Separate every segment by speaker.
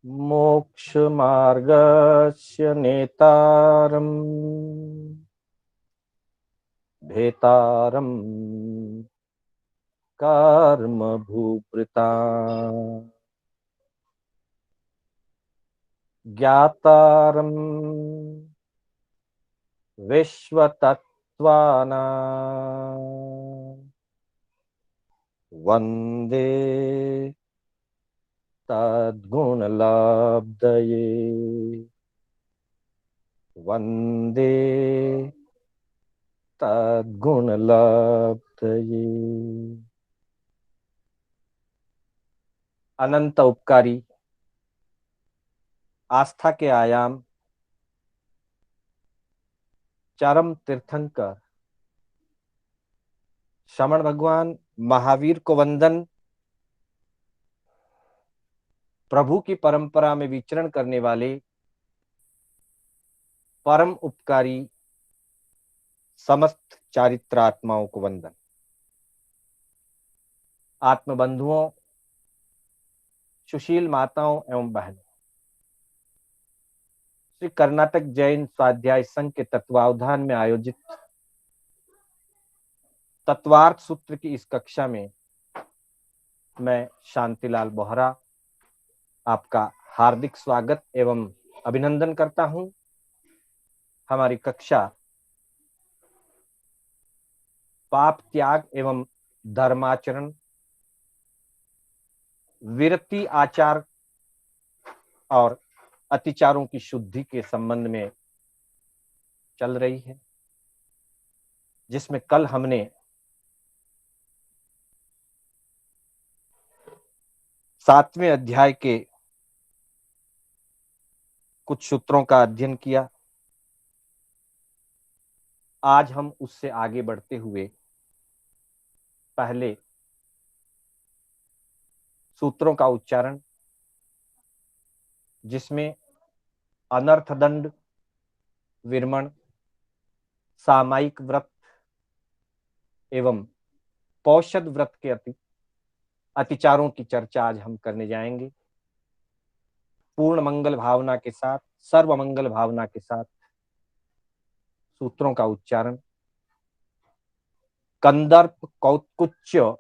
Speaker 1: मोक्षमार्गस्य नेतारम् भेतारम् कर्म भूभृता ज्ञातारम् विश्वतत्त्वानां वन्दे तद्गुणलब्धये वन्दे तद्गुणलब्धये। अनंत उपकारी आस्था के आयाम चरम तीर्थंकर श्रमण भगवान महावीर को वंदन। प्रभु की परंपरा में विचरण करने वाले परम उपकारी समस्त चारित्रात्माओं को वंदन। आत्मबंधुओं, सुशील माताओं एवं बहनों, श्री कर्नाटक जैन स्वाध्याय संघ के तत्वावधान में आयोजित तत्वार्थ सूत्र की इस कक्षा में मैं शांतिलाल बोहरा आपका हार्दिक स्वागत एवं अभिनंदन करता हूं। हमारी कक्षा पाप त्याग एवं धर्माचरण, विरति आचार और अतिचारों की शुद्धि के संबंध में चल रही है, जिसमें कल हमने 7वें अध्याय के कुछ सूत्रों का अध्ययन किया। आज हम उससे आगे बढ़ते हुए पहले सूत्रों का उच्चारण, जिसमें अनर्थदंड, विरमण, सामायिक व्रत एवं पौषध व्रत के अतिचारों की चर्चा आज हम करने जाएंगे। पूर्ण मंगल भावना के साथ, सर्व मंगल भावना के साथ सूत्रों का उच्चारण। कंदर्प कौत्कुच्य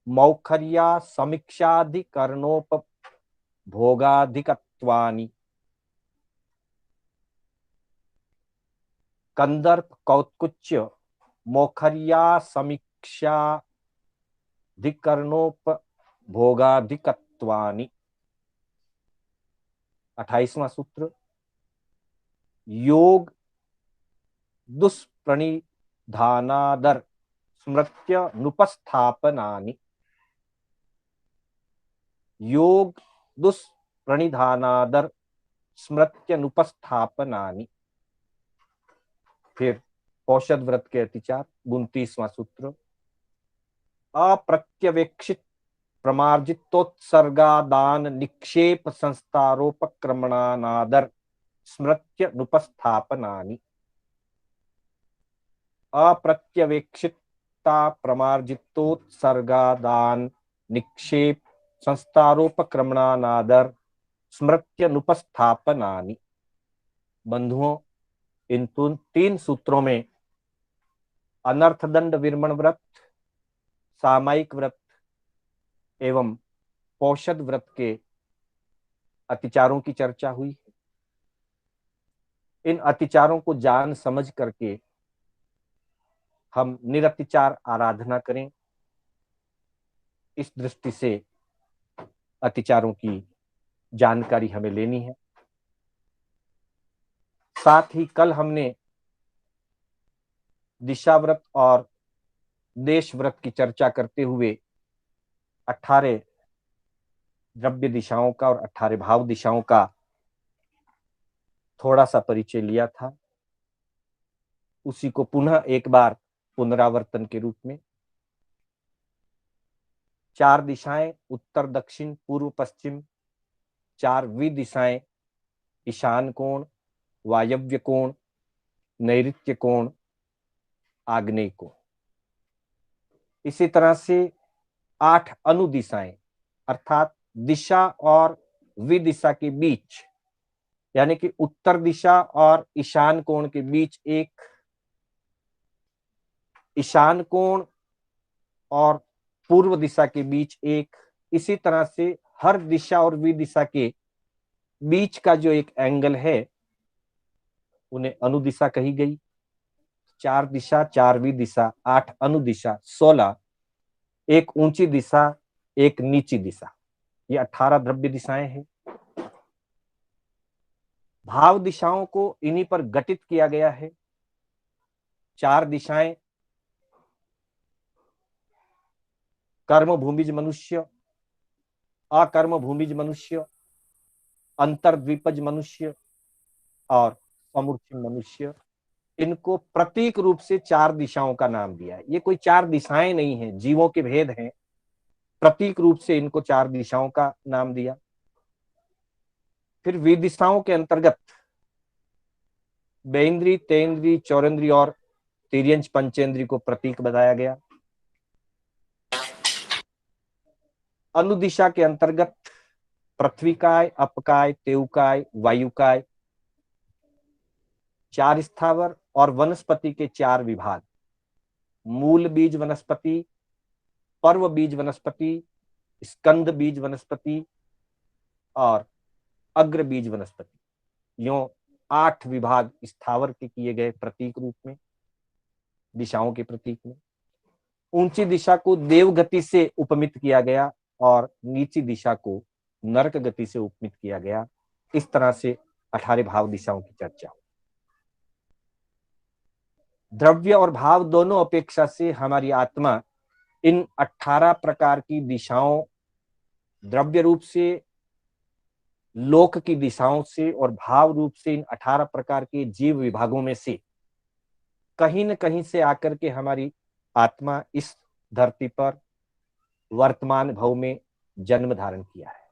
Speaker 1: मौखर्या समीक्षाधिकरणोपभोगाधिकत्वानि। कंदर्प कौत्कुच्य मौखर्या समीक्षाधिकरणोपभोगाधिकत्वानि। 28वां सूत्र, योग दुष्प्रणिधानादर स्मृत्य नुपस्थापनानि। योग दुष्प्रणिधानादर स्मृत्य नुपस्थापनानि। फिर पौषध व्रत के अतिचार, 29वां सूत्र, अप्रत्यवेक्षित प्रमार्जितोत्सर्गादान निक्षेप संस्थारोपक्रमणानादर स्मृत्य नुपस्थापनानि। अप्रत्यवेक्षिता प्रमार्जितोत्सर्गादान निक्षेप संस्थारोपक्रमणानादर स्मृत्य नुपस्थापनानि। बंधुओं, इन 3 सूत्रों में अनर्थदंड विरमण व्रत, सामायिक व्रत एवं पौषध व्रत के अतिचारों की चर्चा हुई। इन अतिचारों को जान समझ करके हम निरतिचार आराधना करें, इस दृष्टि से अतिचारों की जानकारी हमें लेनी है। साथ ही कल हमने दिशा व्रत और देश व्रत की चर्चा करते हुए 18 द्रव्य दिशाओं का और 18 भाव दिशाओं का थोड़ा सा परिचय लिया था। उसी को पुनः एक बार पुनरावर्तन के रूप में 4 दिशाएं उत्तर दक्षिण पूर्व पश्चिम, 4 विदिशाएं ईशान कोण, वायव्य कोण, नैऋत्य कोण, आग्नेय कोण। इसी तरह से 8 अनुदिशाएं, अर्थात दिशा और विदिशा के बीच, यानी कि उत्तर दिशा और ईशान कोण के बीच एक, ईशान कोण और पूर्व दिशा के बीच एक, इसी तरह से हर दिशा और विदिशा के बीच का जो एक एंगल है उन्हें अनुदिशा कही गई। 4 दिशा, 4 विदिशा, 8 अनुदिशा, 16 एक ऊंची दिशा, एक नीची दिशा, ये 18 द्रव्य दिशाएं हैं। भाव दिशाओं को इन्हीं पर गठित किया गया है। 4 दिशाएं, कर्म भूमिज मनुष्य, अकर्म भूमिज मनुष्य, अंतर्द्वीपज मनुष्य और समूर्चिम मनुष्य, इनको प्रतीक रूप से 4 दिशाओं का नाम दिया है। ये कोई 4 दिशाएं नहीं है, जीवों के भेद हैं, प्रतीक रूप से इनको 4 दिशाओं का नाम दिया। फिर विदिशाओं के अंतर्गत बेंद्री, तेंद्री, चौरेंद्री और तिर्यंच पंचेंद्री को प्रतीक बताया गया। अनुदिशा के अंतर्गत पृथ्वीकाय, अपकाय, तेउकाय, वायुकाय, 4 स्थावर और वनस्पति के 4 विभाग, मूल बीज वनस्पति, पर्व बीज वनस्पति, स्कंद बीज वनस्पति और अग्र बीज वनस्पति, यो 8 विभाग स्थावर के किए गए प्रतीक रूप में, दिशाओं के प्रतीक में। ऊंची दिशा को देव गति से उपमित किया गया और नीची दिशा को नरक गति से उपमित किया गया। इस तरह से 18 भाव दिशाओं की चर्चा। द्रव्य और भाव दोनों अपेक्षा से हमारी आत्मा इन 18 प्रकार की दिशाओं, द्रव्य रूप से लोक की दिशाओं से और भाव रूप से इन 18 प्रकार के जीव विभागों में से कहीं न कहीं से आकर के हमारी आत्मा इस धरती पर वर्तमान भव में जन्म धारण किया है।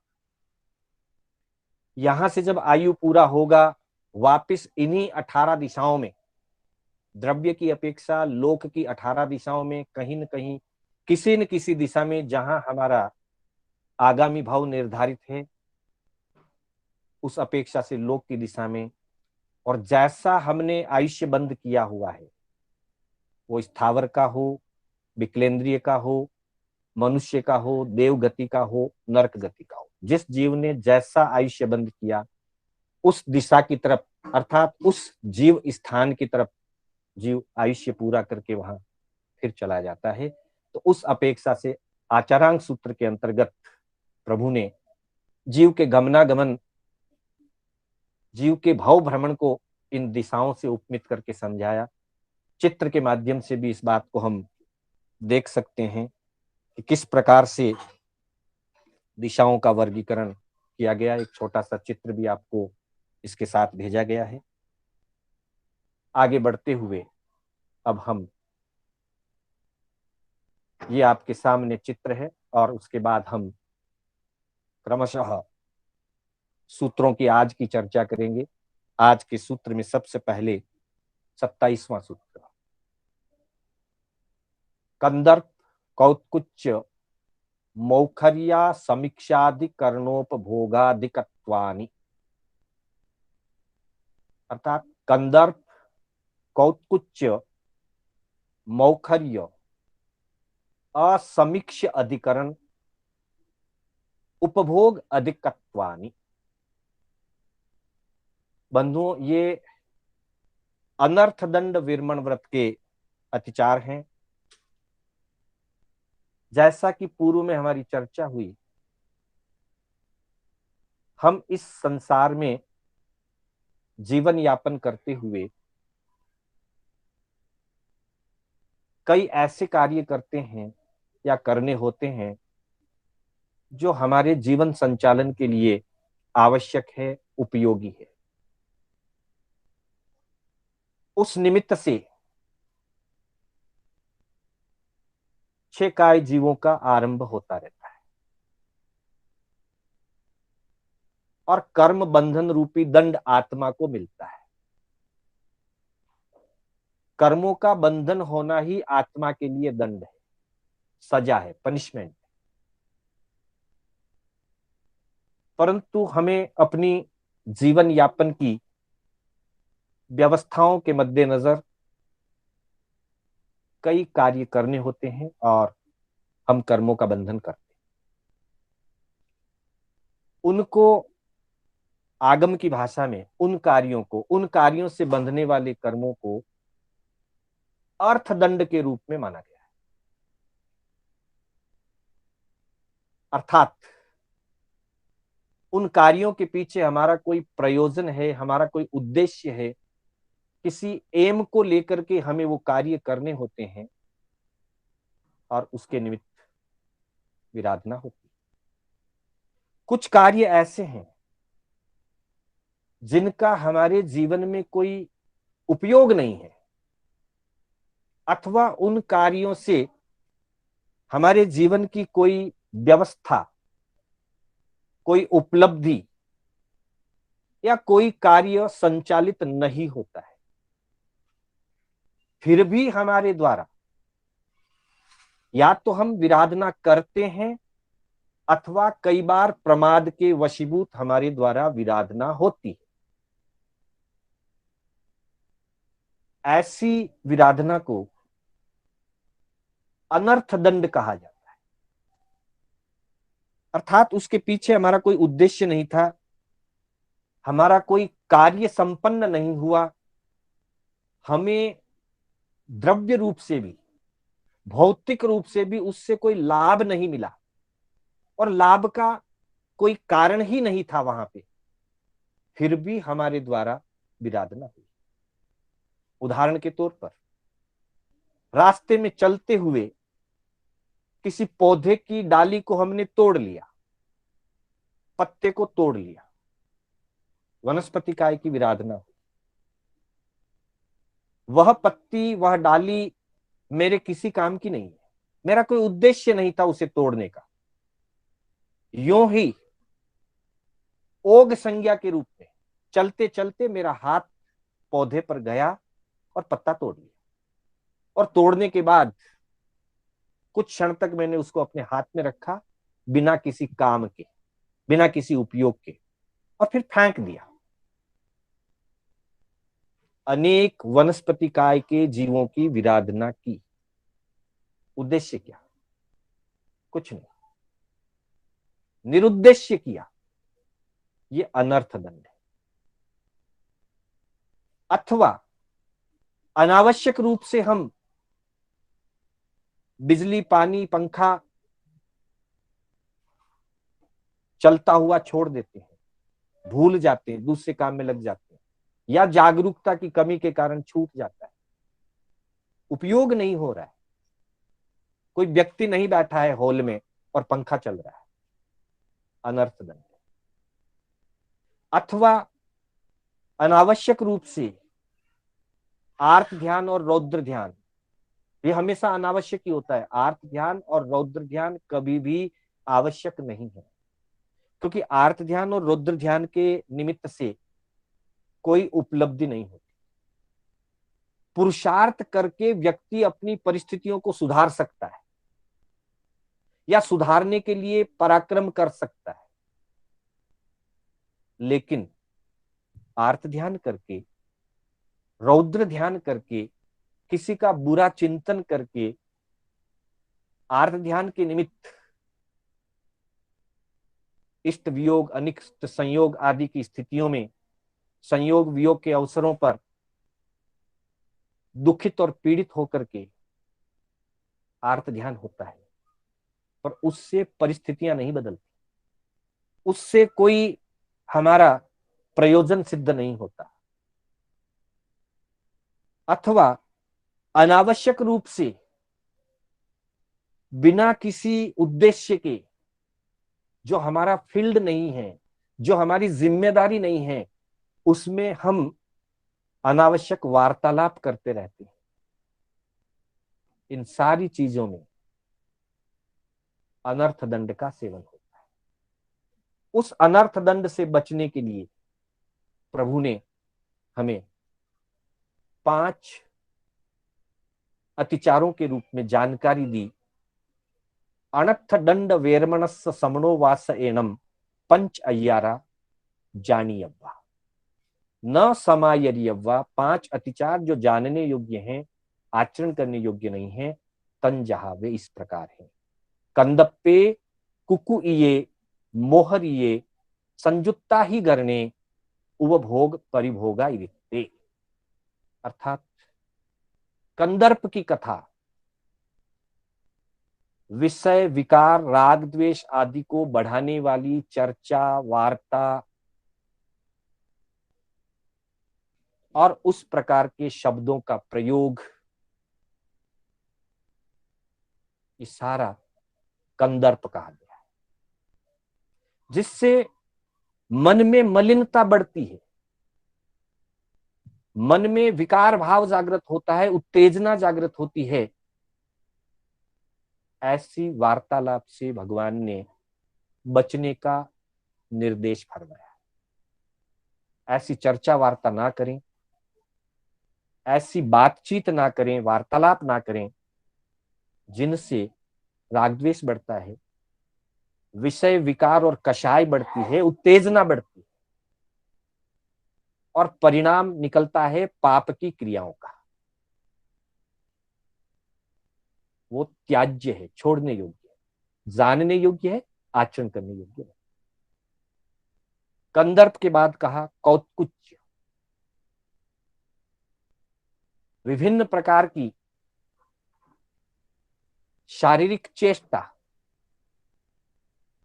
Speaker 1: यहां से जब आयु पूरा होगा, वापिस इन्हीं 18 दिशाओं में, द्रव्य की अपेक्षा लोक की 18 दिशाओं में कहीं न कहीं किसी न किसी दिशा में जहां हमारा आगामी भाव निर्धारित है, उस अपेक्षा से लोक की दिशा में, और जैसा हमने आयुष्य बंद किया हुआ है, वो स्थावर का हो, विकलेंद्रिय का हो, मनुष्य का हो, देव गति का हो, नरक गति का हो, जिस जीव ने जैसा आयुष्य बंद किया उस दिशा की तरफ, अर्थात उस जीव स्थान की तरफ जीव आयुष्य पूरा करके वहां फिर चला जाता है। तो उस अपेक्षा से आचारांग सूत्र के अंतर्गत प्रभु ने जीव के गमनागमन, जीव के भव भ्रमण को इन दिशाओं से उपमित करके समझाया। चित्र के माध्यम से भी इस बात को हम देख सकते हैं कि किस प्रकार से दिशाओं का वर्गीकरण किया गया। एक छोटा सा चित्र भी आपको इसके साथ भेजा गया है। आगे बढ़ते हुए अब हम, ये आपके सामने चित्र है और उसके बाद हम क्रमशः सूत्रों की आज की चर्चा करेंगे। आज के सूत्र में सबसे पहले 27वां सूत्र, कंदर्प कौत्कुच्च मौखर्या समीक्षाधिकरणोपभोगाधिकत्वानि, अर्थात कंदर्प, कौत्कुच्च, मौखर्य, असमीक्ष अधिकरण, उपभोग अधिकत्वानि। बंधुओं, ये अनर्थदंड विरमण व्रत के अतिचार हैं। जैसा कि पूर्व में हमारी चर्चा हुई, हम इस संसार में जीवन यापन करते हुए कई ऐसे कार्य करते हैं या करने होते हैं जो हमारे जीवन संचालन के लिए आवश्यक है, उपयोगी है। उस निमित्त से 6 काय जीवों का आरंभ होता रहता है और कर्म बंधन रूपी दंड आत्मा को मिलता है। कर्मों का बंधन होना ही आत्मा के लिए दंड है, सजा है, पनिशमेंट। परंतु हमें अपनी जीवन यापन की व्यवस्थाओं के मद्देनजर कई कार्य करने होते हैं और हम कर्मों का बंधन करते हैं। उनको आगम की भाषा में उन कार्यों से बंधने वाले कर्मों को अर्थदंड के रूप में माना गया है। अर्थात उन कार्यों के पीछे हमारा कोई प्रयोजन है, हमारा कोई उद्देश्य है, किसी एम को लेकर के हमें वो कार्य करने होते हैं और उसके निमित्त विराधना होती है। कुछ कार्य ऐसे हैं जिनका हमारे जीवन में कोई उपयोग नहीं है, अथवा उन कार्यों से हमारे जीवन की कोई व्यवस्था, कोई उपलब्धि या कोई कार्य संचालित नहीं होता है, फिर भी हमारे द्वारा या तो हम विराधना करते हैं अथवा कई बार प्रमाद के वशीभूत हमारे द्वारा विराधना होती है। ऐसी विराधना को अनर्थ दंड कहा जाता है। अर्थात उसके पीछे हमारा कोई उद्देश्य नहीं था, हमारा कोई कार्य संपन्न नहीं हुआ, हमें द्रव्य रूप से भी भौतिक रूप से भी उससे कोई लाभ नहीं मिला और लाभ का कोई कारण ही नहीं था वहां पे, फिर भी हमारे द्वारा विराधना हुई। उदाहरण के तौर पर रास्ते में चलते हुए किसी पौधे की डाली को हमने तोड़ लिया, पत्ते को तोड़ लिया, वनस्पति काय की विराधना हुई। वह पत्ती, वह डाली मेरे किसी काम की नहीं है, मेरा कोई उद्देश्य नहीं था उसे तोड़ने का। यूं ही ओग संज्ञा के रूप में चलते चलते मेरा हाथ पौधे पर गया और पत्ता तोड़ लिया, और तोड़ने के बाद कुछ क्षण तक मैंने उसको अपने हाथ में रखा बिना किसी काम के, बिना किसी उपयोग के, और फिर फेंक दिया। अनेक वनस्पति काय के जीवों की विराधना की, उद्देश्य क्या? कुछ नहीं, निरुद्देश्य किया, ये अनर्थ दंड है। अथवा अनावश्यक रूप से हम बिजली, पानी, पंखा चलता हुआ छोड़ देते हैं, भूल जाते हैं, दूसरे काम में लग जाते हैं, या जागरूकता की कमी के कारण छूट जाता है, उपयोग नहीं हो रहा है, कोई व्यक्ति नहीं बैठा है हॉल में और पंखा चल रहा है, अनर्थ दंड। अथवा अनावश्यक रूप से आर्त ध्यान और रौद्र ध्यान, ये हमेशा अनावश्यक ही होता है। आर्त ध्यान और रौद्र ध्यान कभी भी आवश्यक नहीं है, क्योंकि आर्त ध्यान और रौद्र ध्यान के निमित्त से कोई उपलब्धि नहीं होती। पुरुषार्थ करके व्यक्ति अपनी परिस्थितियों को सुधार सकता है या सुधारने के लिए पराक्रम कर सकता है, लेकिन आर्त ध्यान करके, रौद्र ध्यान करके, किसी का बुरा चिंतन करके, आर्त ध्यान के निमित्त इष्ट वियोग, अनिष्ट संयोग आदि की स्थितियों में, संयोग वियोग के अवसरों पर दुखित और पीड़ित होकर के आर्त ध्यान होता है, पर उससे परिस्थितियां नहीं बदलती, उससे कोई हमारा प्रयोजन सिद्ध नहीं होता। अथवा अनावश्यक रूप से बिना किसी उद्देश्य के, जो हमारा फील्ड नहीं है, जो हमारी जिम्मेदारी नहीं है, उसमें हम अनावश्यक वार्तालाप करते रहते हैं। इन सारी चीजों में अनर्थ दंड का सेवन होता है। उस अनर्थ दंड से बचने के लिए प्रभु ने हमें 5 अतिचारों के रूप में जानकारी दी। अनर्थ दंड वेरमणस्य समनो वास एनम पंच अय्यारा जानी अव्वा, न समायरी अव्वा, 5 अतिचार जो जानने योग्य हैं, आचरण करने योग्य नहीं है, तन जहा वे इस प्रकार है। कंदप्पे कुकुइये मोहरिये संयुक्ता ही गरणे उपभोग परिभोगा इरिते। अर्थात कंदर्प की कथा विषय विकार राग द्वेष आदि को बढ़ाने वाली चर्चा वार्ता और उस प्रकार के शब्दों का प्रयोग, ये सारा कंदर्प कहा गया है, जिससे मन में मलिनता बढ़ती है, मन में विकार भाव जागृत होता है, उत्तेजना जागृत होती है। ऐसी वार्तालाप से भगवान ने बचने का निर्देश फरमाया। ऐसी चर्चा वार्ता ना करें, ऐसी बातचीत ना करें, वार्तालाप ना करें जिनसे राग द्वेष बढ़ता है, विषय विकार और कषाय बढ़ती है, उत्तेजना बढ़ती है और परिणाम निकलता है पाप की क्रियाओं का। वो त्याज्य है, छोड़ने योग्य है, जानने योग्य है, आचरण करने योग्य है। कंदर्प के बाद कहा कौत्कुच्य, विभिन्न प्रकार की शारीरिक चेष्टा,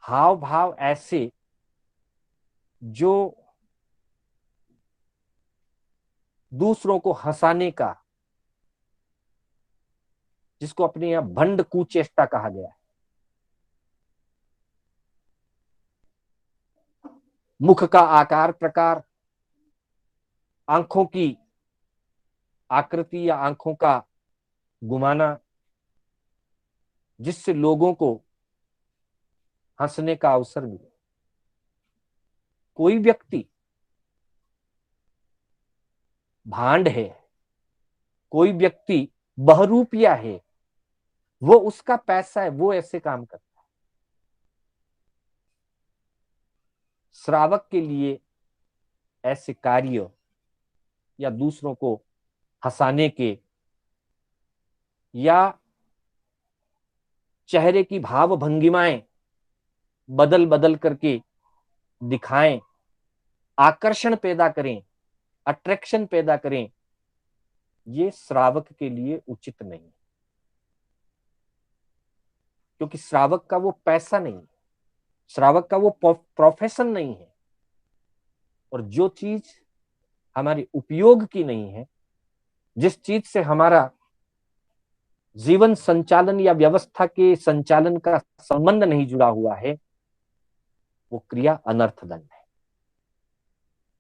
Speaker 1: हाव भाव ऐसे जो दूसरों को हंसाने का, जिसको अपने यहां भंड कुचेष्टा कहा गया है, मुख का आकार प्रकार, आंखों की आकृति या आंखों का घुमाना, जिससे लोगों को हंसने का अवसर मिले। कोई व्यक्ति भांड है, कोई व्यक्ति बहरूपिया है, वो उसका पैसा है, वो ऐसे काम करता है। श्रावक के लिए ऐसे कार्य या दूसरों को हंसाने के या चेहरे की भाव भंगिमाएं बदल बदल करके दिखाएं, आकर्षण पैदा करें, अट्रैक्शन पैदा करें, ये श्रावक के लिए उचित नहीं, क्योंकि श्रावक का वो पैसा नहीं है, श्रावक का वो प्रोफेशन नहीं है। और जो चीज हमारे उपयोग की नहीं है, जिस चीज से हमारा जीवन संचालन या व्यवस्था के संचालन का संबंध नहीं जुड़ा हुआ है, वो क्रिया अनर्थदंड है,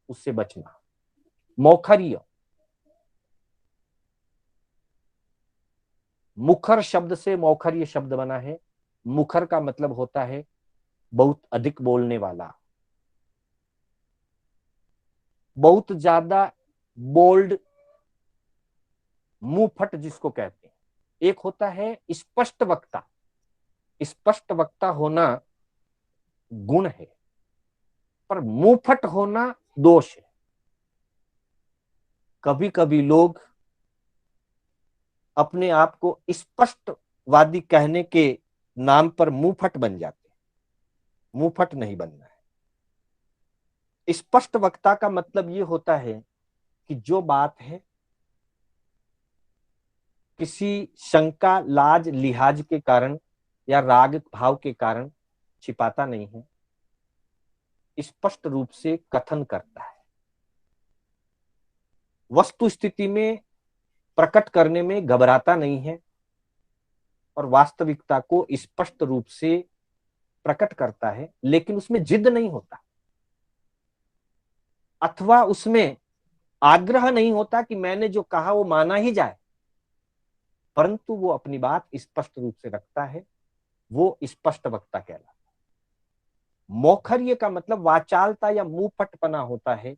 Speaker 1: उससे बचना। मौखर्य, मुखर शब्द से मौखर्य शब्द बना है। मुखर का मतलब होता है बहुत अधिक बोलने वाला, बहुत ज्यादा बोल्ड, मुंह फट जिसको कहते हैं। एक होता है स्पष्ट वक्ता, स्पष्ट वक्ता होना गुण है, पर मुंह फट होना दोष है। कभी कभी लोग अपने आप को स्पष्टवादी कहने के नाम पर मुंहफट बन जाते हैं। मुंहफट नहीं बनना है। स्पष्ट वक्ता का मतलब ये होता है कि जो बात है किसी शंका लाज लिहाज के कारण या राग भाव के कारण छिपाता नहीं है, स्पष्ट रूप से कथन करता है, वस्तु स्थिति में प्रकट करने में घबराता नहीं है और वास्तविकता को स्पष्ट रूप से प्रकट करता है, लेकिन उसमें जिद नहीं होता अथवा उसमें आग्रह नहीं होता कि मैंने जो कहा वो माना ही जाए, परंतु वो अपनी बात स्पष्ट रूप से रखता है, वो स्पष्ट वक्ता कहलाता है। मौखर्य का मतलब वाचालता या मुंहफटपना होता है,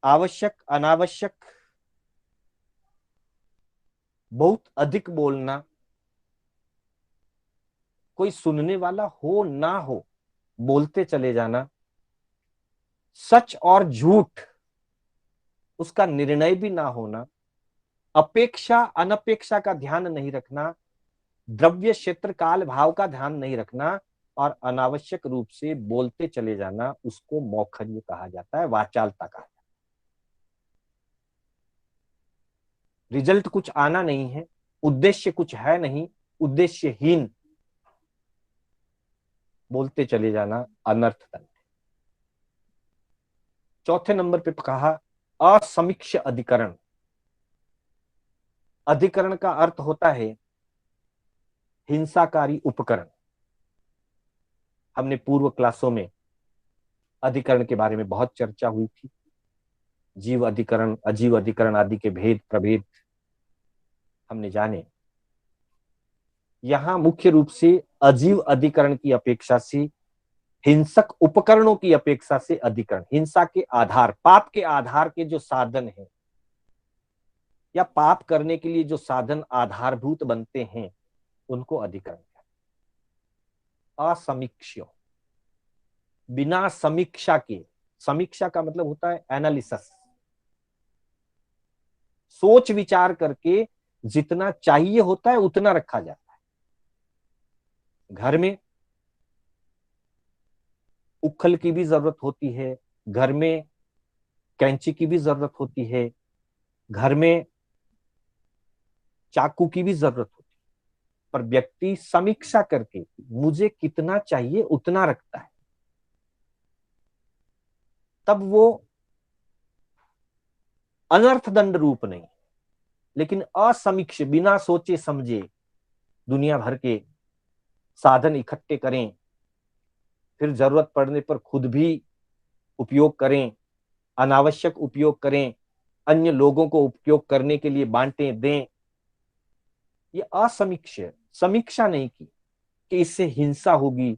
Speaker 1: आवश्यक अनावश्यक बहुत अधिक बोलना, कोई सुनने वाला हो ना हो बोलते चले जाना, सच और झूठ उसका निर्णय भी ना होना, अपेक्षा अनपेक्षा का ध्यान नहीं रखना, द्रव्य क्षेत्र काल भाव का ध्यान नहीं रखना और अनावश्यक रूप से बोलते चले जाना, उसको मौखर्य कहा जाता है, वाचालता कहा जाता है। रिजल्ट कुछ आना नहीं है, उद्देश्य कुछ है नहीं, उद्देश्यहीन बोलते चले जाना अनर्थ दंड। चौथे नंबर पे कहा असमीक्ष अधिकरण। अधिकरण का अर्थ होता है हिंसाकारी उपकरण। हमने पूर्व क्लासों में अधिकरण के बारे में बहुत चर्चा हुई थी, जीव अधिकरण, अजीव अधिकरण आदि के भेद प्रभेद हमने जाने। यहां मुख्य रूप से अजीव अधिकरण की अपेक्षा से, हिंसक उपकरणों की अपेक्षा से अधिकरण, हिंसा के आधार, पाप के आधार के जो साधन हैं या पाप करने के लिए जो साधन आधारभूत बनते हैं, उनको अधिकरण कहते हैं। असमीक्ष्य, बिना समीक्षा के, समीक्षा का मतलब होता है एनालिसिस, सोच विचार करके जितना चाहिए होता है उतना रखा जाता है। घर में उखल की भी जरूरत होती है, घर में कैंची की भी जरूरत होती है, घर में चाकू की भी जरूरत होती है, पर व्यक्ति समीक्षा करके मुझे कितना चाहिए उतना रखता है, तब वो अनर्थ दंड रूप नहीं। लेकिन असमीक्ष, बिना सोचे समझे दुनिया भर के साधन इकट्ठे करें, फिर जरूरत पड़ने पर खुद भी उपयोग करें, अनावश्यक उपयोग करें, अन्य लोगों को उपयोग करने के लिए बांटें दें, ये असमीक्ष, समीक्षा नहीं की कि इससे हिंसा होगी,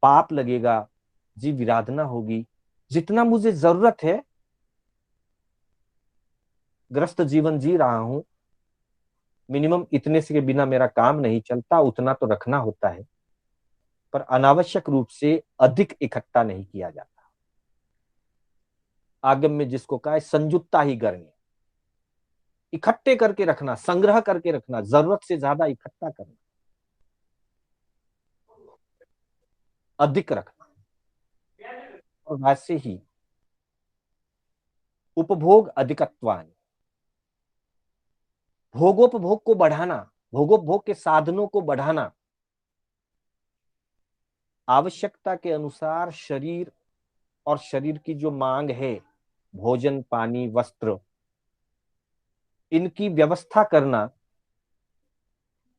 Speaker 1: पाप लगेगा, जीव विराधना होगी। जितना मुझे जरूरत है, ग्रस्त जीवन जी रहा हूं, मिनिमम इतने से के बिना मेरा काम नहीं चलता, उतना तो रखना होता है, पर अनावश्यक रूप से अधिक इकट्ठा नहीं किया जाता। आगम में जिसको कहा है संयुक्ता ही गर्ण्य, इकट्ठे करके रखना, संग्रह करके रखना, जरूरत से ज्यादा इकट्ठा करना, अधिक रखना। और वैसे ही उपभोग अधिकत्वानि, भोगोपभोग को बढ़ाना, भोगोपभोग के साधनों को बढ़ाना, आवश्यकता के अनुसार शरीर और शरीर की जो मांग है, भोजन पानी वस्त्र, इनकी व्यवस्था करना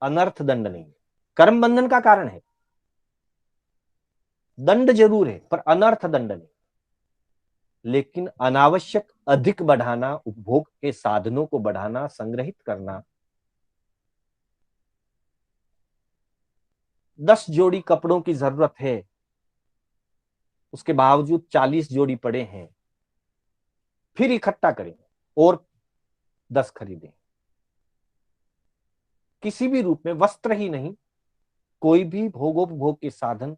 Speaker 1: अनर्थ दंड नहीं है, कर्म बंधन का कारण है, दंड जरूर है पर अनर्थ दंड नहीं। लेकिन अनावश्यक अधिक बढ़ाना, उपभोग के साधनों को बढ़ाना, संग्रहित करना, 10 जोड़ी कपड़ों की जरूरत है, उसके बावजूद 40 जोड़ी पड़े हैं, फिर इकट्ठा करें और 10 खरीदें। किसी भी रूप में, वस्त्र ही नहीं, कोई भी भोगोपभोग के साधन,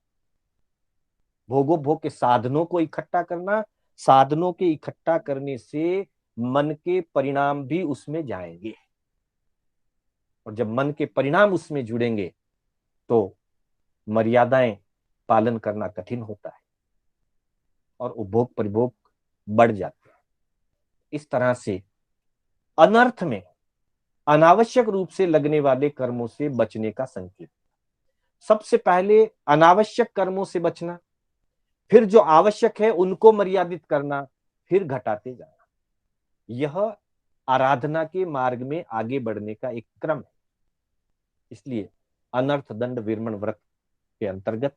Speaker 1: भोगोपभोग के साधनों को इकट्ठा करना, साधनों के इकट्ठा करने से मन के परिणाम भी उसमें जाएंगे, और जब मन के परिणाम उसमें जुड़ेंगे तो मर्यादाएं पालन करना कठिन होता है और उपभोग परिभोग बढ़ जाते हैं। इस तरह से अनर्थ में अनावश्यक रूप से लगने वाले कर्मों से बचने का संकेत। सबसे पहले अनावश्यक कर्मों से बचना, फिर जो आवश्यक है उनको मर्यादित करना, फिर घटाते जाना। यह आराधना के मार्ग में आगे बढ़ने का एक क्रम है। इसलिए अनर्थ दंड विरमण व्रत के अंतर्गत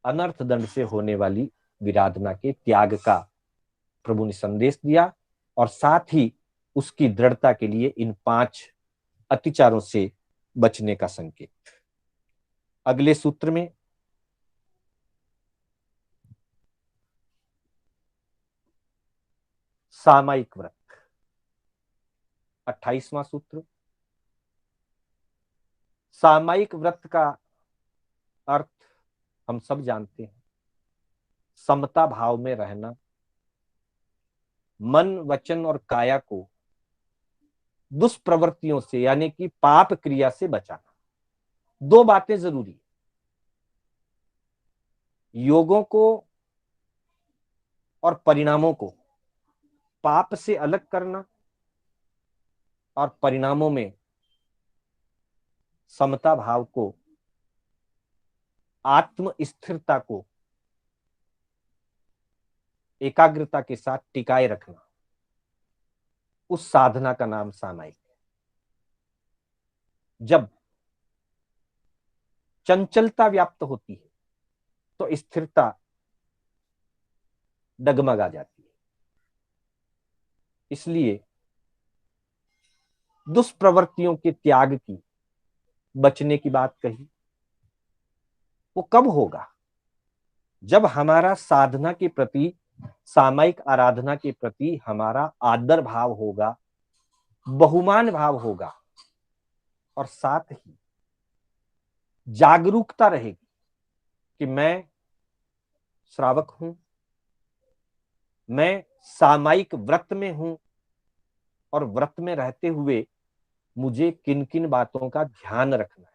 Speaker 1: अनर्थ दंड से होने वाली विराधना के त्याग का प्रभु ने संदेश दिया, और साथ ही उसकी दृढ़ता के लिए इन 5 अतिचारों से बचने का संकेत। अगले सूत्र में सामायिक व्रत, 28वां सूत्र। सामायिक व्रत का अर्थ हम सब जानते हैं, समता भाव में रहना, मन वचन और काया को दुष्प्रवृत्तियों से यानी कि पाप क्रिया से बचाना। दो बातें जरूरी है, योगों को और परिणामों को पाप से अलग करना और परिणामों में समता भाव को, आत्म स्थिरता को एकाग्रता के साथ टिकाए रखना, उस साधना का नाम सामायिक है। जब चंचलता व्याप्त होती है तो स्थिरता डगमगा जाती है। इसलिए दुष्प्रवृत्तियों के त्याग की, बचने की बात कही, वो कब होगा? जब हमारा साधना के प्रति, सामायिक आराधना के प्रति हमारा आदर भाव होगा, बहुमान भाव होगा और साथ ही जागरूकता रहेगी कि मैं श्रावक हूं, मैं सामायिक व्रत में हूं और व्रत में रहते हुए मुझे किन किन बातों का ध्यान रखना है।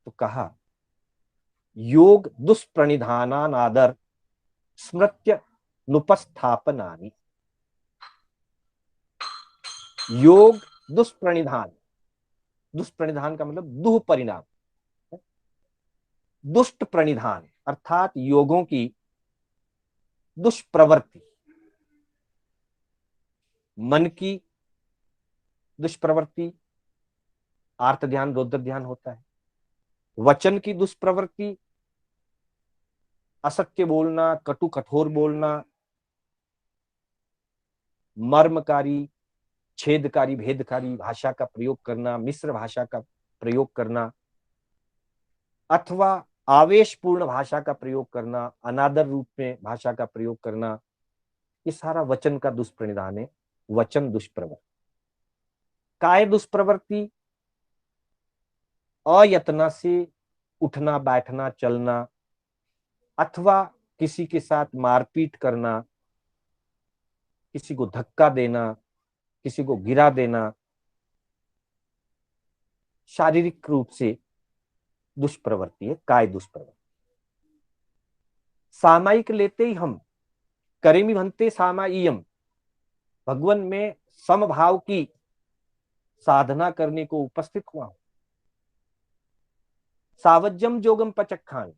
Speaker 1: तो कहा, योग दुष्प्रणिधानानादर स्मृत्य नुपस्थापनानि। योग दुष्प्रणिधान, दुष्प्रणिधान का मतलब दुह परिणाम, दुष्ट प्रणिधान अर्थात योगों की दुष्प्रवृत्ति, मन की दुष्प्रवृत्ति, आर्त ध्यान रौद्र ध्यान होता है। वचन की दुष्प्रवृत्ति, असत्य बोलना, कटु कठोर बोलना, मर्मकारी, छेदकारी, भेदकारी भाषा का प्रयोग करना, मिश्र भाषा का प्रयोग करना, अथवा आवेशपूर्ण भाषा का प्रयोग करना, अनादर रूप में भाषा का प्रयोग करना, ये सारा वचन का दुष्प्रणिधान है। वचन दुष्प्रवृत्ति। काय दुष्प्रवृत्ति, अयतना से उठना, बैठना, चलना, अथवा किसी के साथ मारपीट करना, किसी को धक्का देना, किसी को गिरा देना, शारीरिक रूप से दुष्प्रवृत्ति है, काय दुष्प्रवृत्ति। सामायिक लेते ही हम करेमी भन्ते सामायियम, भगवान में समभाव की साधना करने को उपस्थित हुआ हूं। सावज्यम जोगम पचक्खान,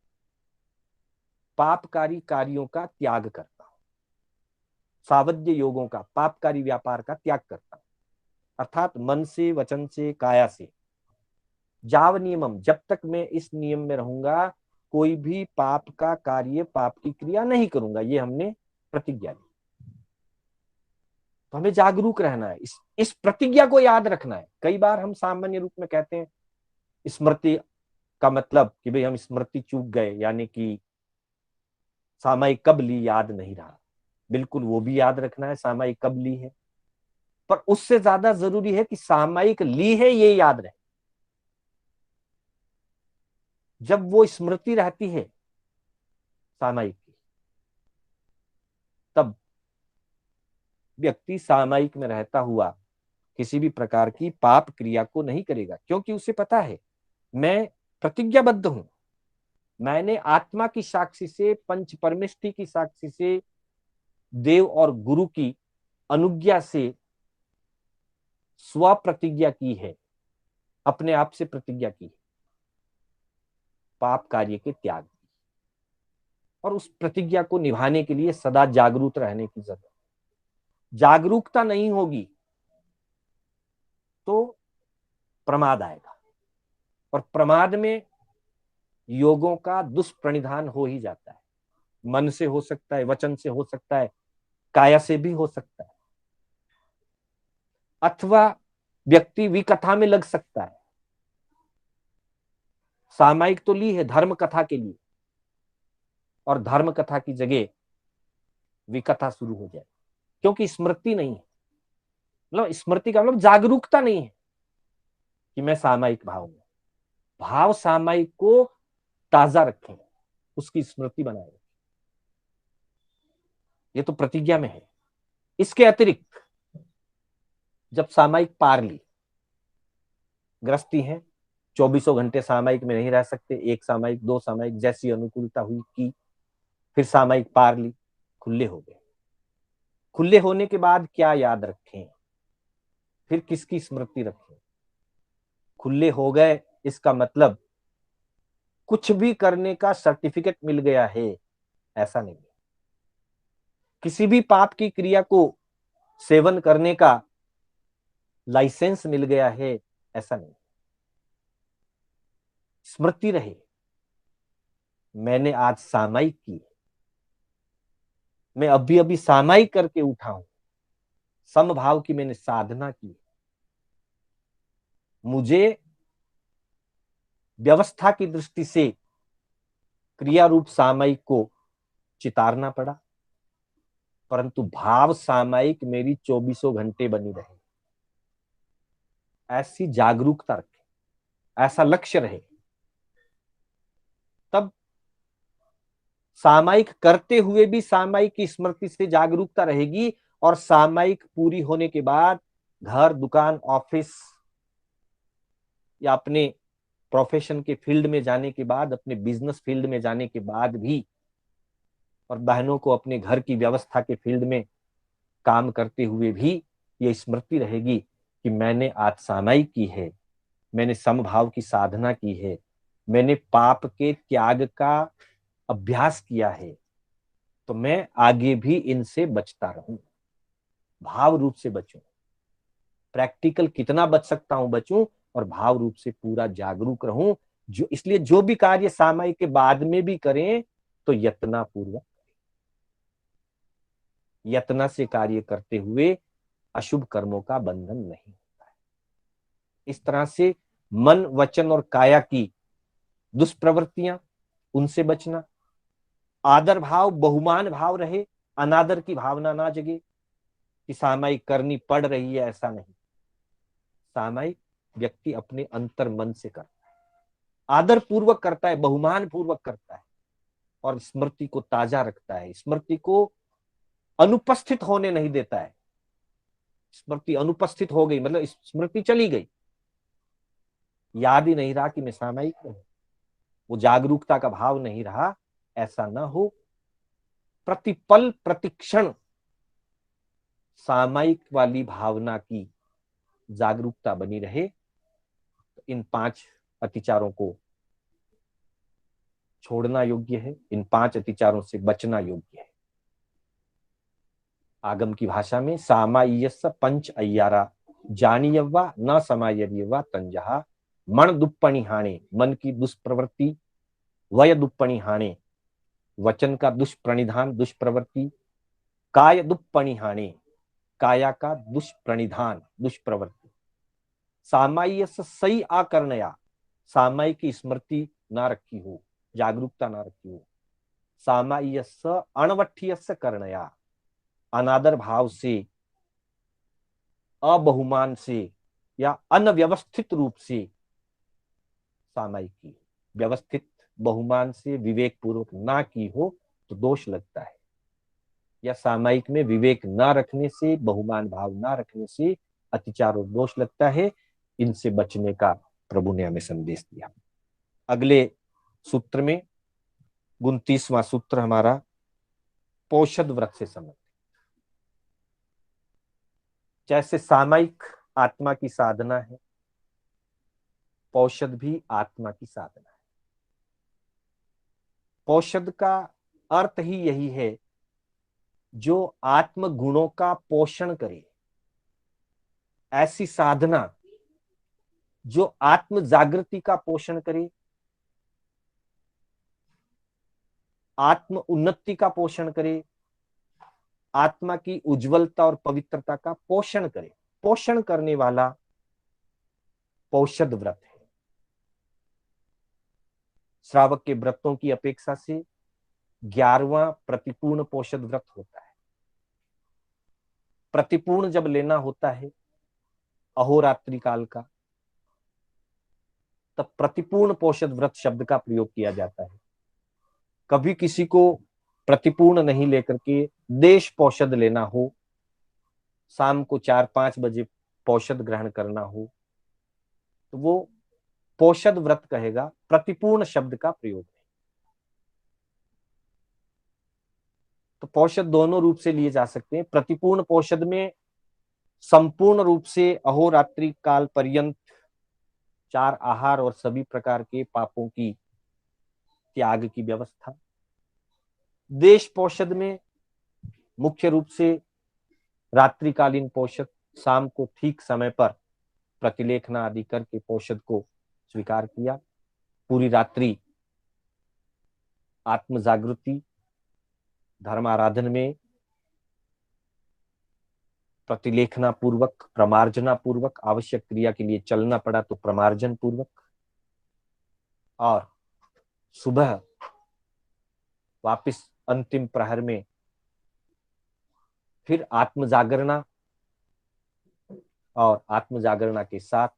Speaker 1: पापकारी कार्यों का त्याग करता हूं। सावज्य योगों का, पापकारी व्यापार का त्याग करता हूं, अर्थात मन से, वचन से, काया से। जाव नियमम, जब तक मैं इस नियम में रहूंगा कोई भी पाप का कार्य, पाप की क्रिया नहीं करूंगा, ये हमने प्रतिज्ञा ली। तो हमें जागरूक रहना है, इस प्रतिज्ञा को याद रखना है। कई बार हम सामान्य रूप में कहते हैं स्मृति का मतलब कि भाई हम स्मृति चूक गए, यानी कि सामायिक कब ली याद नहीं रहा। बिल्कुल वो भी याद रखना है सामायिक कब ली है, पर उससे ज्यादा जरूरी है कि सामायिक ली है ये याद रहे। जब वो स्मृति रहती है सामायिक की, तब व्यक्ति सामायिक में रहता हुआ किसी भी प्रकार की पाप क्रिया को नहीं करेगा, क्योंकि उसे पता है मैं प्रतिज्ञाबद्ध हूं। मैंने आत्मा की साक्षी से, पंच परमेष्टि की साक्षी से, देव और गुरु की अनुज्ञा से स्व प्रतिज्ञा की है, अपने आप से प्रतिज्ञा की है पाप कार्य के त्याग की। और उस प्रतिज्ञा को निभाने के लिए सदा जागरूक रहने की जरूरत है। जागरूकता नहीं होगी तो प्रमाद आएगा, और प्रमाद में योगों का दुष्प्रणिधान हो ही जाता है। मन से हो सकता है, वचन से हो सकता है, काया से भी हो सकता है, अथवा व्यक्ति विकथा में लग सकता है। सामायिक तो ली है धर्म कथा के लिए, और धर्म कथा की जगह विकथा शुरू हो जाए, क्योंकि स्मृति नहीं है। मतलब स्मृति का मतलब जागरूकता नहीं है कि मैं सामायिक भाव में। भाव सामायिक को ताजा रखें, उसकी स्मृति बनाए। ये तो प्रतिज्ञा में है। इसके अतिरिक्त जब सामायिक पार ली, गृहस्थी है, 24 घंटे सामायिक में नहीं रह सकते, एक सामायिक, दो सामायिक, जैसी अनुकूलता हुई की, फिर सामायिक पार ली, खुले हो गए। खुले होने के बाद क्या याद रखें, फिर किसकी स्मृति रखें? खुले हो गए इसका मतलब कुछ भी करने का सर्टिफिकेट मिल गया है, ऐसा नहीं। किसी भी पाप की क्रिया को सेवन करने का लाइसेंस मिल गया है, ऐसा नहीं। स्मृति रहे, मैंने आज सामायिक की, मैं अभी अभी सामायिक करके उठा हूं, समभाव की मैंने साधना की, मुझे व्यवस्था की दृष्टि से क्रिया रूप सामायिक को चितारना पड़ा, परंतु भाव सामायिक मेरी 24 घंटे बनी रहे। ऐसी जागरूकता रखे, ऐसा लक्ष्य रहे, तब सामायिक करते हुए भी सामायिक की स्मृति से जागरूकता रहेगी, और सामायिक पूरी होने के बाद घर, दुकान, ऑफिस या अपने प्रोफेशन के फील्ड में जाने के बाद, अपने बिजनेस फील्ड में जाने के बाद भी, और बहनों को अपने घर की व्यवस्था के फील्ड में काम करते हुए भी ये स्मृति रहेगी कि मैंने आज सामायिक की है, मैंने समभाव की साधना की है, मैंने पाप के त्याग का अभ्यास किया है, तो मैं आगे भी इनसे बचता रहूं, भाव रूप से बचूं। प्रैक्टिकल कितना बच सकता हूं बचूं, और भाव रूप से पूरा जागरूक रहूं। जो इसलिए जो भी कार्य सामायिक के बाद में भी करें तो यत्नापूर्वक, यत्न से कार्य करते हुए अशुभ कर्मों का बंधन नहीं होता है। इस तरह से मन, वचन और काया की दुष्प्रवृत्तियां, उनसे बचना। आदर भाव, बहुमान भाव रहे, अनादर की भावना ना जगे कि सामायिक करनी पड़ रही है, ऐसा नहीं। सामायिक व्यक्ति अपने अंतर मन से करता है, आदर पूर्वक करता है, बहुमान पूर्वक करता है, और स्मृति को ताजा रखता है, स्मृति को अनुपस्थित होने नहीं देता है। स्मृति अनुपस्थित हो गई मतलब स्मृति चली गई, याद ही नहीं रहा कि मैं सामायिक हूं, वो जागरूकता का भाव नहीं रहा, ऐसा ना हो। प्रतिपल प्रतिक्षण सामायिक वाली भावना की जागरूकता बनी रहे, तो इन 5 अतिचारों को छोड़ना योग्य है, इन 5 अतिचारों से बचना योग्य है। आगम की भाषा में सामाय्यस्य पंच अय्यारा जानीयवा न समायवा तंजहा। मन दुप्पणी हाणे, मन की दुष्प्रवृत्ति, वय दुप्पणी हाणे, वचन का दुष्प्रणिधान, दुष्प्रवृत्ति, काय दुप्पणी हाणे, काया का दुष्प्रणिधान, दुष्प्रवृत्ति। सामाय्य सही आकर्णया, सामाय्य की स्मृति ना रखी हो, जागरूकता ना रखी हो। सामाय्य अणवठ्य कर्णया, अनादर भाव से, अबहुमान से या अनव्यवस्थित रूप से सामायिक की, व्यवस्थित बहुमान से विवेक पूर्वक ना की हो तो दोष लगता है, या सामायिक में विवेक ना रखने से, बहुमान भाव ना रखने से अतिचार और दोष लगता है। इनसे बचने का प्रभु ने हमें संदेश दिया। अगले सूत्र में 29वां सूत्र हमारा पौषध व्रत से संबंधित। जैसे सामायिक आत्मा की साधना है, पौषध भी आत्मा की साधना है। पौषध का अर्थ ही यही है जो आत्म गुणों का पोषण करे, ऐसी साधना जो आत्म जागृति का पोषण करे, आत्म उन्नति का पोषण करे, आत्मा की उज्जवलता और पवित्रता का पोषण करे, पोषण करने वाला पौषध व्रत है। श्रावक के व्रतों की अपेक्षा से 11वां प्रतिपूर्ण पौषध व्रत होता है। प्रतिपूर्ण जब लेना होता है अहोरात्रि काल का, तब प्रतिपूर्ण पोषद व्रत शब्द का प्रयोग किया जाता है। कभी किसी को प्रतिपूर्ण नहीं लेकर के देश पोषद लेना हो, शाम को 4-5 बजे पोषद ग्रहण करना हो, तो वो पोषद व्रत कहेगा, प्रतिपूर्ण शब्द का प्रयोग नहीं। तो पोषद दोनों रूप से लिए जा सकते हैं। प्रतिपूर्ण पोषद में संपूर्ण रूप से अहोरात्रि काल पर्यंत 4 आहार और सभी प्रकार के पापों की त्याग की व्यवस्था। देश पोषद में मुख्य रूप से रात्रिकालीन पोषद, शाम को ठीक समय पर प्रतिलेखना आदि करके पोषद को स्वीकार किया। पूरी रात्रि आत्म जागृति, धर्म आराधन में प्रतिलेखना पूर्वक, प्रमार्जना पूर्वक, आवश्यक क्रिया के लिए चलना पड़ा तो प्रमार्जन पूर्वक, और सुबह वापस अंतिम प्रहर में फिर आत्म जागरणा, और आत्म जागरणा के साथ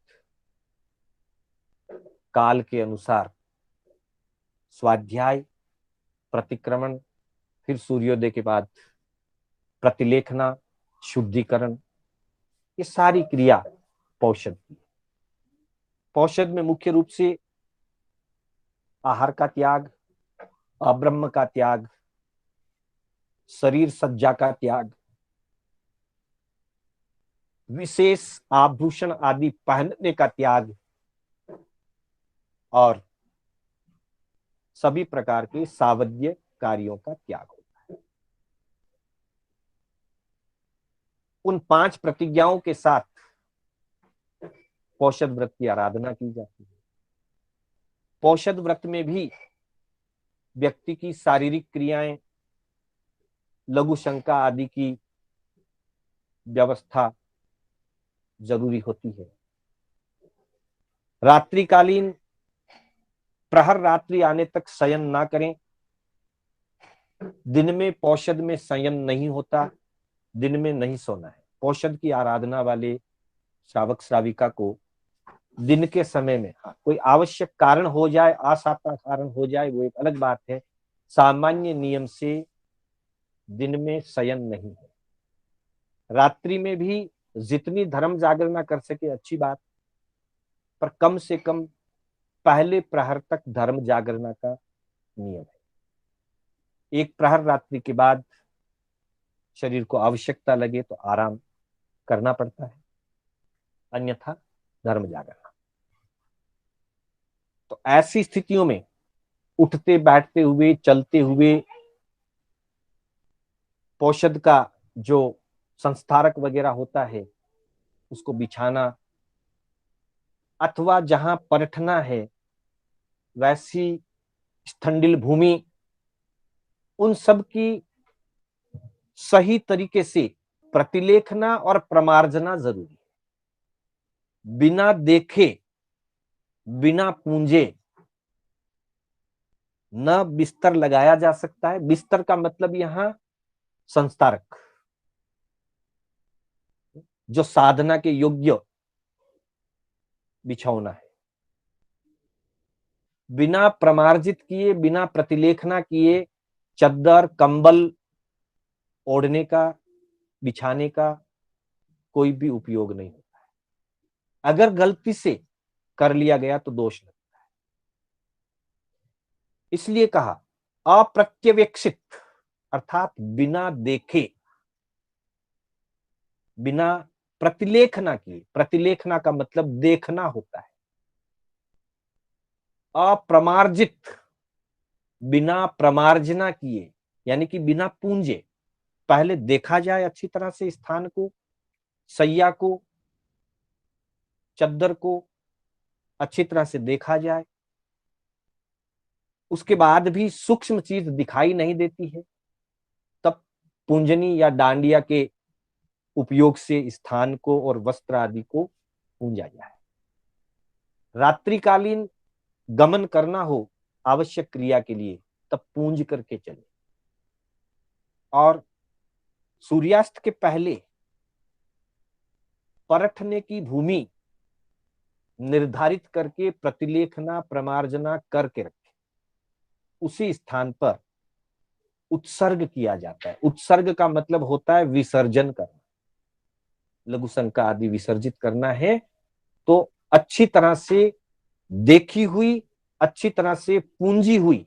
Speaker 1: काल के अनुसार स्वाध्याय, प्रतिक्रमण, फिर सूर्योदय के बाद प्रतिलेखना, शुद्धिकरण, ये सारी क्रिया पोषद की। पोषद में मुख्य रूप से आहार का त्याग, अब्रह्म का त्याग, शरीर सज्जा का त्याग, विशेष आभूषण आदि पहनने का त्याग, और सभी प्रकार के सावध्य कार्यों का त्याग होता है। उन 5 प्रतिज्ञाओं के साथ पोषद व्रत की आराधना की जाती है। पोषद व्रत में भी व्यक्ति की शारीरिक क्रियाएं, लघु शंका आदि की व्यवस्था जरूरी होती है। रात्रिकालीन प्रहर रात्रि आने तक शयन ना करें। दिन में पोषद में शयन नहीं होता, दिन में नहीं सोना है। पोषद की आराधना वाले श्रावक श्राविका को दिन के समय में, हाँ, कोई आवश्यक कारण हो जाए, असाता कारण हो जाए, वो एक अलग बात है। सामान्य नियम से दिन में शयन नहीं है। रात्रि में भी जितनी धर्म जागरणा कर सके अच्छी बात, पर कम से कम पहले प्रहर तक धर्म जागरणा का नियम है। एक प्रहर रात्रि के बाद शरीर को आवश्यकता लगे तो आराम करना पड़ता है, अन्यथा धर्म जागरणा। तो ऐसी स्थितियों में उठते बैठते हुए, चलते हुए पोषद का जो संस्कारक वगैरह होता है उसको बिछाना, अथवा जहां परठना है वैसी स्थंडिल भूमि, उन सब की सही तरीके से प्रतिलेखना और प्रमार्जना जरूरी है। बिना देखे, बिना पूंजे न बिस्तर लगाया जा सकता है। बिस्तर का मतलब यहां संस्कारक, जो साधना के योग्य बिछौना है। बिना प्रमार्जित किए, बिना प्रतिलेखना किए चद्दर, कंबल ओढ़ने का, बिछाने का कोई भी उपयोग नहीं होता है। अगर गलती से कर लिया गया तो दोष लगता है। इसलिए कहा अप्रत्यवेक्षित, अर्थात बिना देखे, बिना प्रतिलेखना किए। प्रतिलेखना का मतलब देखना होता है। अप्रमार्जित, बिना प्रमार्जना किए, यानी कि बिना पूंजे। पहले देखा जाए अच्छी तरह से स्थान को, सैया को, चद्दर को अच्छी तरह से देखा जाए। उसके बाद भी सूक्ष्म चीज दिखाई नहीं देती है, तब पूंजनी या डांडिया के उपयोग से स्थान को और वस्त्र आदि को पूंजा जाए। रात्रिकालीन गमन करना हो आवश्यक क्रिया के लिए, तब पूंज करके चले। और सूर्यास्त के पहले परठने की भूमि निर्धारित करके प्रतिलेखना प्रमार्जना करके रखे, उसी स्थान पर उत्सर्ग किया जाता है। उत्सर्ग का मतलब होता है विसर्जन करना, लघु शंका आदि विसर्जित करना है तो अच्छी तरह से देखी हुई, अच्छी तरह से पूंजी हुई,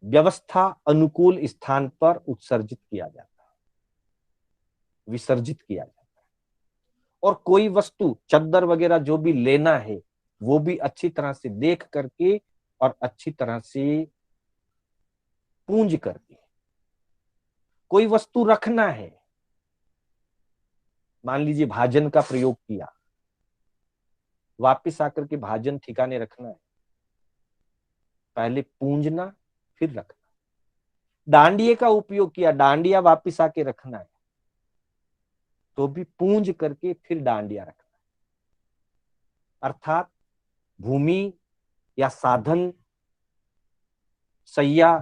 Speaker 1: व्यवस्था अनुकूल स्थान पर उत्सर्जित किया जाता है, विसर्जित किया जाता है। और कोई वस्तु चद्दर वगैरह जो भी लेना है वो भी अच्छी तरह से देख करके और अच्छी तरह से पूंज करके। कोई वस्तु रखना है, मान लीजिए भाजन का प्रयोग किया, वापिस आकर के भाजन ठिकाने रखना है, पहले पूंजना फिर रखना। डांडिये का उपयोग किया, डांडिया वापिस आके रखना है तो भी पूंज करके फिर डांडिया रखना है। अर्थात भूमि या साधन, सैया,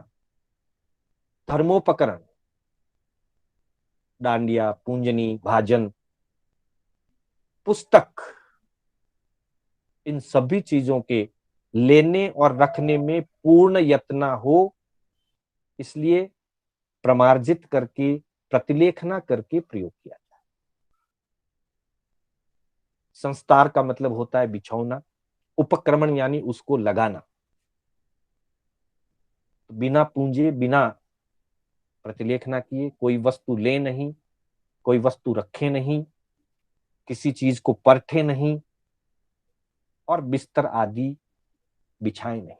Speaker 1: धर्मोपकरण, डांडिया, पूंजनी, भाजन, पुस्तक, इन सभी चीजों के लेने और रखने में पूर्ण यत्न हो, इसलिए प्रमार्जित करके प्रतिलेखना करके प्रयोग किया जाए। संस्कार का मतलब होता है बिछौना, उपक्रमण यानी उसको लगाना। बिना पूंजे, बिना प्रतिलेखना किए कोई वस्तु ले नहीं, कोई वस्तु रखे नहीं, किसी चीज को परखे नहीं और बिस्तर आदि बिछाए नहीं।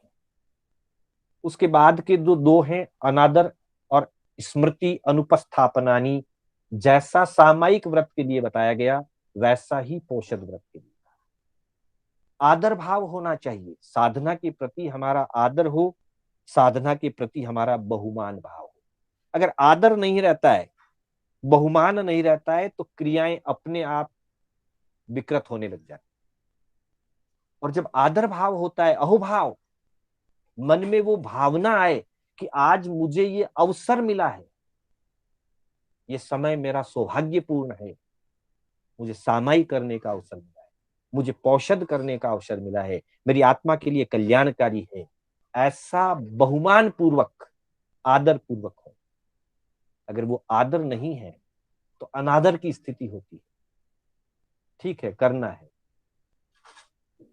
Speaker 1: उसके बाद के जो दो हैं अनादर और स्मृति अनुपस्थापनानी, जैसा सामायिक व्रत के लिए बताया गया वैसा ही पोषद व्रत के लिए। आदर भाव होना चाहिए, साधना के प्रति हमारा आदर हो, साधना के प्रति हमारा बहुमान भाव हो। अगर आदर नहीं रहता है, बहुमान नहीं रहता है तो क्रियाएं अपने आप विकृत होने लग जाती। और जब आदर भाव होता है, अहोभाव, मन में वो भावना आए कि आज मुझे ये अवसर मिला है, ये समय मेरा सौभाग्यपूर्ण है, मुझे सामाई करने का अवसर मिला है, मुझे पौषद करने का अवसर मिला है, मेरी आत्मा के लिए कल्याणकारी है, ऐसा बहुमान पूर्वक, आदर पूर्वक हो। अगर वो आदर नहीं है तो अनादर की स्थिति होती है। ठीक है, करना है,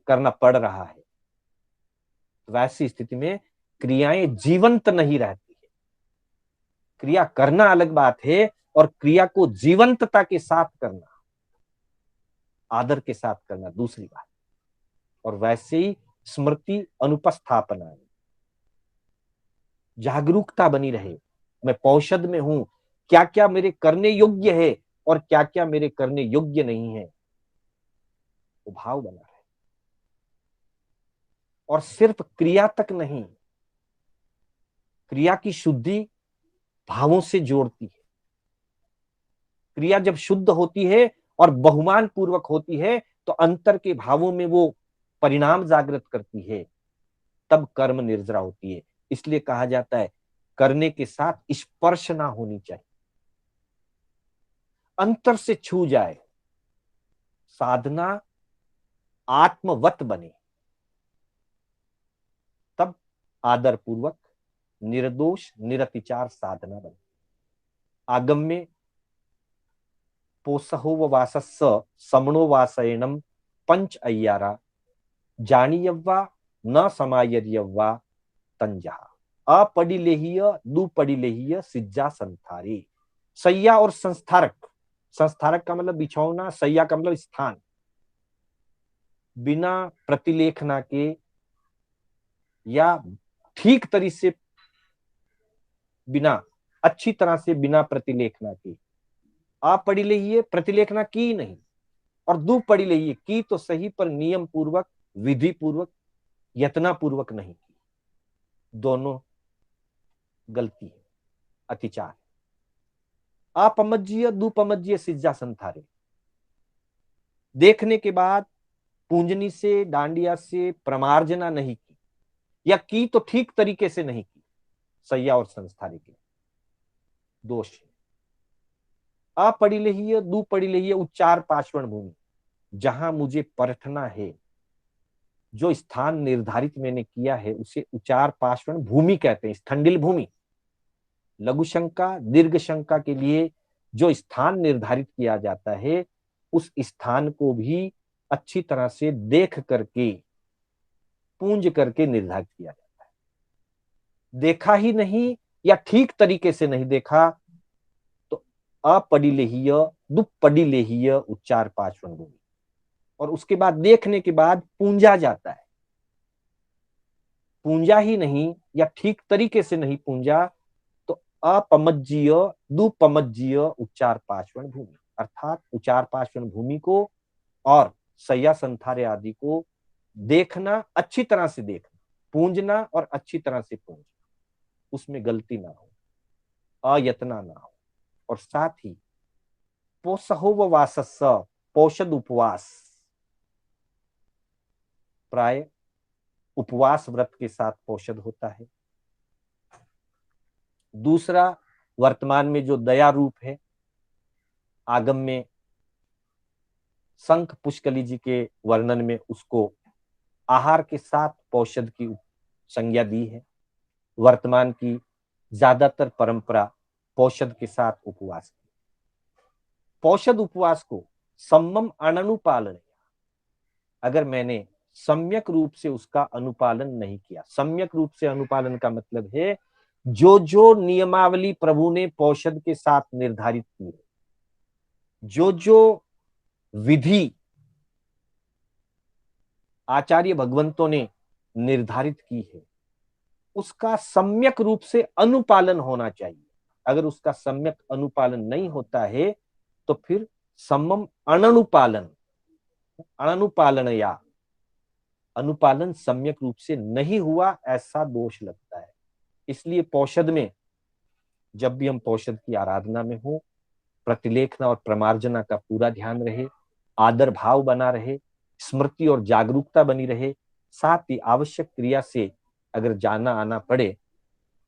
Speaker 1: करना पड़ रहा है, तो वैसी स्थिति में क्रियाएं जीवंत नहीं रहती है। क्रिया करना अलग बात है और क्रिया को जीवंतता के साथ करना, आदर के साथ करना दूसरी बात। और वैसे ही स्मृति अनुपस्थापना, जागरूकता बनी रहे, मैं पौषद में हूं, क्या क्या मेरे करने योग्य है और क्या क्या मेरे करने योग्य नहीं है, वो भाव बना रहे। और सिर्फ क्रिया तक नहीं, क्रिया की शुद्धि भावों से जोड़ती है। क्रिया जब शुद्ध होती है और बहुमान पूर्वक होती है तो अंतर के भावों में वो परिणाम जागृत करती है, तब कर्म निर्जरा होती है। इसलिए कहा जाता है करने के साथ स्पर्श ना होनी चाहिए, अंतर से छू जाए, साधना आत्मवत बने, तब आदर पूर्वक निर्दोष निरतिचार साधना बने। आगम में पोसहो वासस्स समणो वासयनम पंच अय्यारा जानीयव्वा न समायर्यव्वा तंजहा अपडिलेहीय दुपडिलेहीय सिज्जा संथारी। सैया और संस्थारक, संस्थारक का मतलब बिछौना, सैया का मतलब स्थान, बिना प्रतिलेखना के या ठीक तरीके से बिना, अच्छी तरह से बिना प्रतिलेखना के, आप पढ़ी लीजिए प्रतिलेखना की नहीं, और दू पढ़ी लीजिए की तो सही पर नियम पूर्वक, विधि पूर्वक, यत्ना पूर्वक नहीं की, दोनों गलती है, अतिचार है। अपमज्जीय दुपमज्जीय सिज्जा संथारे, देखने के बाद पूंजनी से डांडिया से प्रमार्जना नहीं की, या की तो ठीक तरीके से नहीं की, सैया और संस्थारी के दोष है। अपड़ी लेहिय दु पड़ी लेहिय उच्चार पार्श्वण भूमि, जहां मुझे परखना है, जो स्थान निर्धारित मैंने किया है उसे उचार पार्श्वन भूमि कहते हैं, स्थंडिल भूमि। लघु शंका दीर्घ शंका के लिए जो स्थान निर्धारित किया जाता है उस स्थान को भी अच्छी तरह से देख करके पूंज करके निर्धारित किया जाता है। देखा ही नहीं या ठीक तरीके से नहीं देखा तो अपडिलेहीय दुपडिलेहीय उच्चार पार्श्वन भूमि, और उसके बाद देखने के बाद पूंजा जाता है। पूंजा ही नहीं या ठीक तरीके से नहीं पूंजा तो अपमज्जीय दुपमज्जीय उच्चार पार्श्वन भूमि, अर्थात उच्चार पार्श्वन भूमि को और सैया संथारे आदि को देखना, अच्छी तरह से देखना, पूंजना और अच्छी तरह से पूंजना, उसमें गलती ना हो, अयतना ना हो। और साथ ही पोषहोपवास, पोषद उपवास, प्राय उपवास व्रत के साथ पोषद होता है। दूसरा, वर्तमान में जो दया रूप है, आगम में संख पुष्कली जी के वर्णन में उसको आहार के साथ पौषध की संज्ञा दी है। वर्तमान की ज्यादातर परंपरा पौषध के साथ उपवास की। पौषध उपवास को सम्मम अननुपालन, अगर मैंने सम्यक रूप से उसका अनुपालन नहीं किया, सम्यक रूप से अनुपालन का मतलब है जो जो नियमावली प्रभु ने पौषध के साथ निर्धारित की है, जो जो विधि आचार्य भगवंतों ने निर्धारित की है, उसका सम्यक रूप से अनुपालन होना चाहिए। अगर उसका सम्यक अनुपालन नहीं होता है तो फिर सम्मम अननुपालन, अननुपालन या अनुपालन सम्यक रूप से नहीं हुआ ऐसा दोष लगता है। इसलिए पौषध में जब भी हम पौषध की आराधना में हो, प्रतिलेखना और प्रमार्जना का पूरा ध्यान रहे, आदर भाव बना रहे, स्मृति और जागरूकता बनी रहे, साथ ही आवश्यक क्रिया से अगर जाना आना पड़े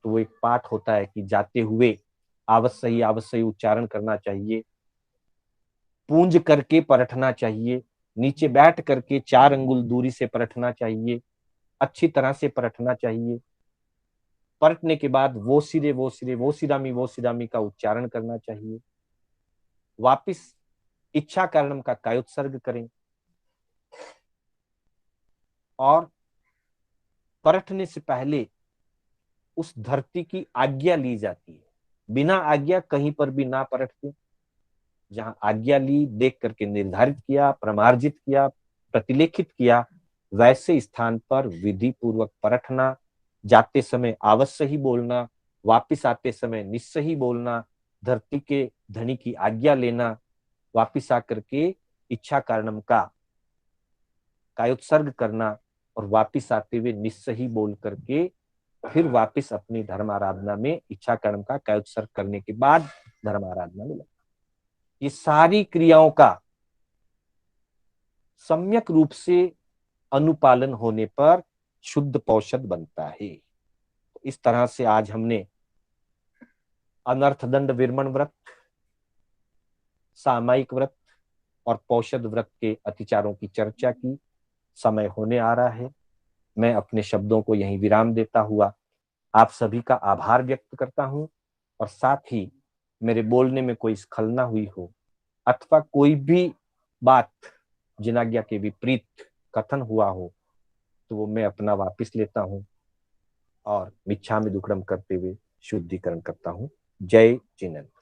Speaker 1: तो वो एक पाठ होता है कि जाते हुए अवश्य उच्चारण करना चाहिए, पूंज करके परखना चाहिए, नीचे बैठ करके 4 अंगुल दूरी से परखना चाहिए, अच्छी तरह से परखना चाहिए। परखने के बाद वो सिरे वो सिरामी का उच्चारण करना चाहिए। वापिस इच्छा कारणम का कायोत्सर्ग करें और परखने से पहले उस धरती की आज्ञा ली जाती है। बिना आज्ञा कहीं पर भी ना परखते, जहां आज्ञा ली, देख करके निर्धारित किया, प्रमार्जित किया, प्रतिलेखित किया, वैसे स्थान पर विधि पूर्वक परखना, जाते समय अवश्य ही बोलना, वापिस आते समय निश्चय ही बोलना, धरती के धनी की आज्ञा लेना, वापिस आकर के इच्छा कारणम का कायोत्सर्ग करना और वापिस आते हुए निश्चय ही बोल करके फिर वापिस अपनी धर्म आराधना में इच्छा कर्म का कायोत्सर्ग करने के बाद धर्म आराधना में लगना। ये सारी क्रियाओं का सम्यक रूप से अनुपालन होने पर शुद्ध पौषध बनता है। तो इस तरह से आज हमने अनर्थदंड विरमण व्रत, सामायिक व्रत और पौषध व्रत के अतिचारों की चर्चा की। समय होने आ रहा है, मैं अपने शब्दों को यहीं विराम देता हुआ आप सभी का आभार व्यक्त करता हूं, और साथ ही मेरे बोलने में कोई स्खलना हुई हो अथवा कोई भी बात जिनाज्ञा के विपरीत कथन हुआ हो तो वो मैं अपना वापिस लेता हूं और मिच्छामि दुक्कडम करते हुए शुद्धिकरण करता हूं। जय जिनेन्द्र।